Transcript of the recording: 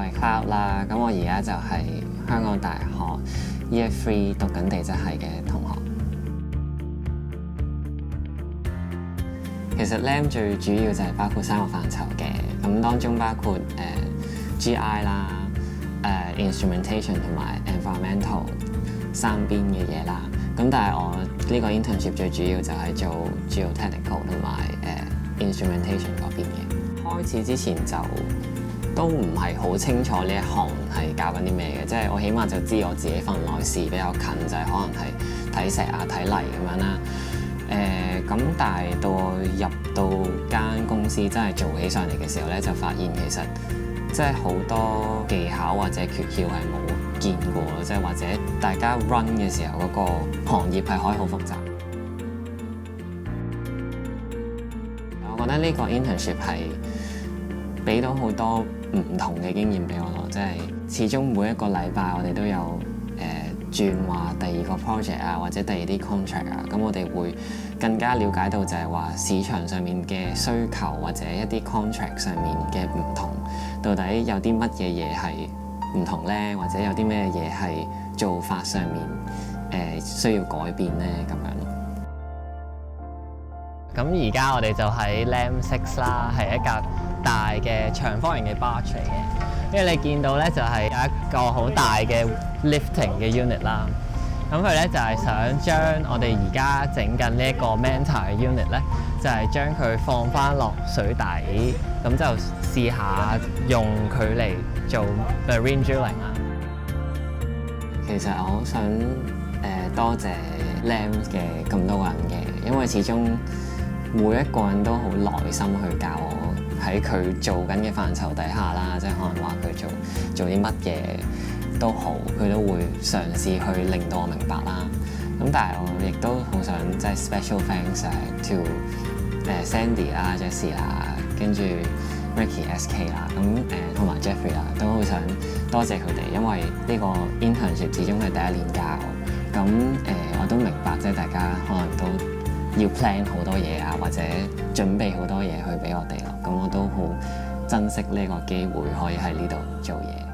係 Cloud 啦，咁我而家就係香港大學 Year 3讀緊地質系嘅同學。其實 LAM 最主要就係包括3個範疇嘅，咁當中包括GI 啦、instrumentation 同埋 environmental 三邊嘅嘢啦。咁但係我呢個 internship 最主要就係做 geotechnical 同埋instrumentation 嗰邊嘅。開始之前就都唔係好清楚呢一行係教緊啲咩嘅，即係我起碼就知我自己份內試比較近，就係可能係睇石啊、睇泥咁樣啦。咁但係到我入到間公司真係做起上嚟嘅時候咧，就發現其實即係好多技巧或者訣竅係冇見過咯，即係或者大家 run 嘅時候嗰個行業係可以好複雜。我覺得呢個 internship 係俾到好多唔同嘅經驗俾我咯，即係始終每一個禮拜我哋都有轉話第二個 project 啊，或者第二啲 contract 啊，咁我哋會更加了解到就係話市場上面嘅需求或者一啲 contract 上面嘅唔同，到底有啲乜嘢嘢係唔同咧，或者有啲咩嘢係做法上面需要改變咧咁樣咯。咁而家我哋就喺 LAM 6啦，係一架大嘅長方形嘅 barge 嚟嘅。因為你見到咧就係有一個好大嘅 lifting 嘅 unit 啦。咁佢咧就係想將我哋而家整緊呢一個 Manta 嘅 unit 咧，就係將佢放翻落水底，咁就試下用佢嚟做 marine drilling 啦。其實我好想多謝 LAM 嘅咁多個人嘅，因為始終每一個人都好耐心去教我喺佢做緊嘅範疇底下啦，即係可能話佢做啲乜嘢都好，佢都會嘗試去令到我明白啦。咁但係我亦都好想即係 special thanks to Sandy 啦、Jessie 啦，跟住 Ricky SK 啦，咁同埋 Jeffrey 啦，都好想多謝佢哋，因為呢個 internship 始終係第一年教，咁我都明白即係大家可能都要 plan 好多嘢啊，或者準備好多嘢去俾我哋咯，咁我都好珍惜呢個機會可以喺呢度做嘢。